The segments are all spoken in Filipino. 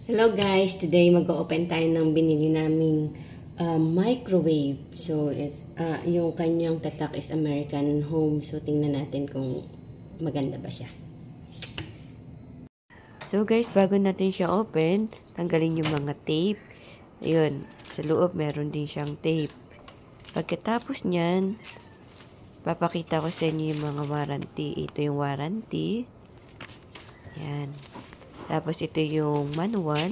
Hello guys, today mag-open tayo ng binili naming microwave. So, yung kanyang tatak is American Home. So, tingnan natin kung maganda ba siya. So guys, bago natin siya open, tanggalin yung mga tape. Ayun, sa loob meron din siyang tape. Pagkatapos niyan, papakita ko sa inyo yung mga warranty. Ito yung warranty. Yan. Tapos ito yung manual.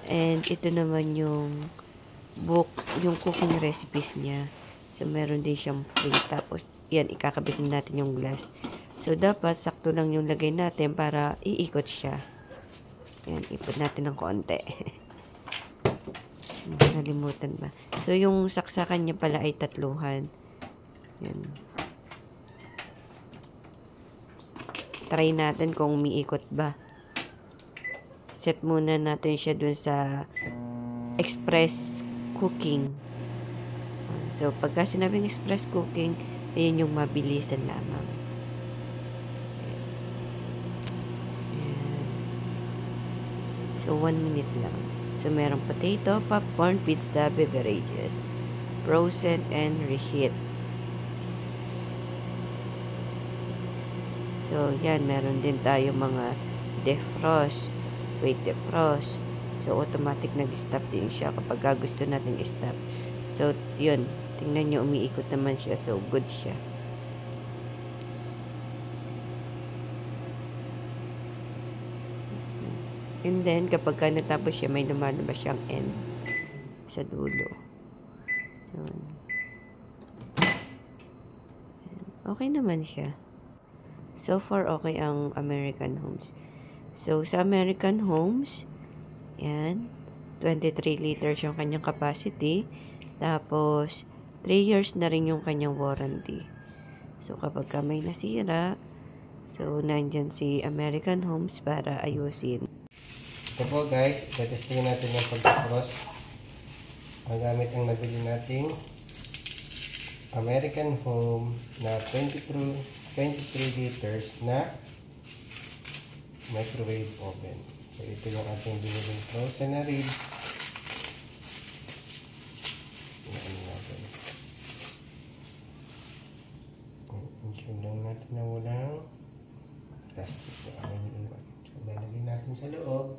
And ito naman yung book, yung cooking recipes niya. So meron din siyang free. Tapos yan, ikakabit natin yung glass. So dapat sakto lang yung lagay natin para iikot siya. Yan, ipot natin ng konti. Nalimutan ba? So yung saksakan niya pala ay tatluhan. Yan. Try natin kung umiikot ba. Set muna natin siya dun sa express cooking. So, pagka sinabing express cooking, ayun yung mabilisan lamang. Ayan. So, 1 minute lang. So, merong potato, popcorn, pizza, beverages, frozen, and reheat. So, yan. Meron din tayo mga defrost. Wait, defrost. So, automatic nag-stop din siya kapag gusto natin i-stop. So, yun. Tingnan nyo, umiikot naman siya. So, good siya. And then, kapag natapos siya, may lumalabas siyang end sa dulo. Yun. Okay naman siya. So far, okay ang American Homes. So, sa American Homes, yan, 23 liters yung kanyang capacity. Tapos, 3 years na rin yung kanyang warranty. So, kapag may nasira, so, nandyan si American Homes para ayusin. Ito po guys, testingin natin yung pagka-cross. Ang gamit ang nabili nating American Home na 23 liters na microwave oven. So, ito yung ating biniling frozen na ribs. Ano natin. Ensure lang natin na walang plastic na iwan. So, lalagyan natin sa loob.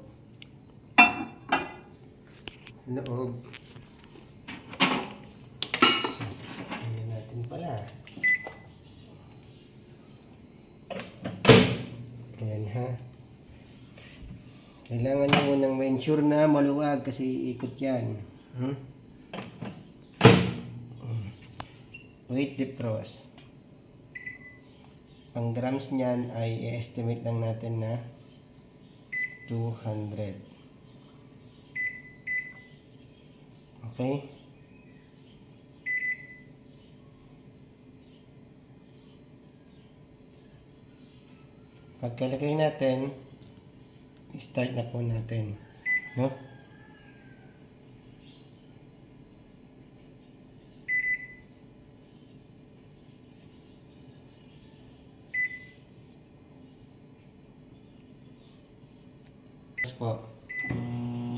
Sa loob. Sasaksakin natin pala. Ayan ha. Kailangan nyo munang ma-ensure na maluwag kasi ikot yan. Weight defrost. Ang grams niyan ay i-estimate lang natin na 200. Okay? Pagkalagay natin, start na po natin, no? Po,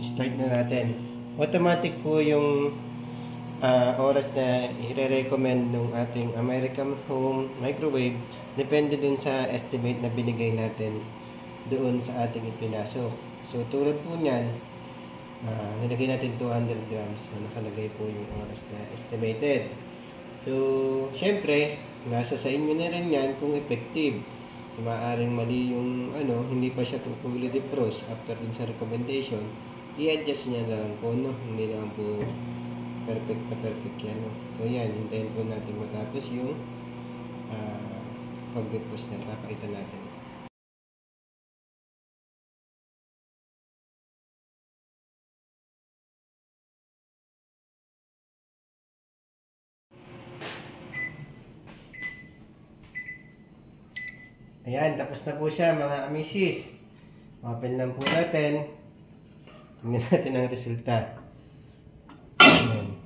start na natin. Automatic po yung oras na i-recommend ng ating American Home microwave. Depende dun sa estimate na binigay natin doon sa ating ipinasok. So, tulad po niyan, nilagay natin 200 grams. So, nakalagay po yung oras na estimated. So, syempre, nasa sa inyo na rin yan kung effective. So, maaaring mali yung hindi pa siya fully defrost after din sa recommendation, i-adjust niya lang po, no? Hindi naman po perfect yan, no? So, yan, hintayin po natin matapos yung pag-defrost niya, kakaitan natin. Ayan, tapos na po siya mga amisis. Open lang po natin. Tingnan natin ang resulta. Ayan.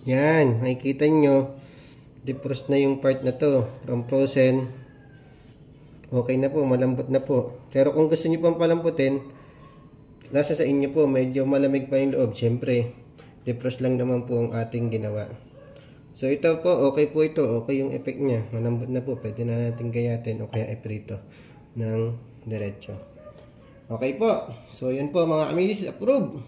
Yan, makikita nyo. defrost na yung part na to from frozen. Okay na po, malambot na po. Pero kung gusto niyo pang palambutin, nasa sa inyo po, medyo malamig pa yung loob. Siyempre, defrost lang naman po ang ating ginawa. So ito po, okay po ito. Okay yung effect niya. Malambot na po. Pwede na natin gayatin o kaya iprito ng diretso. Okay po. So yun po mga kamisis, approve.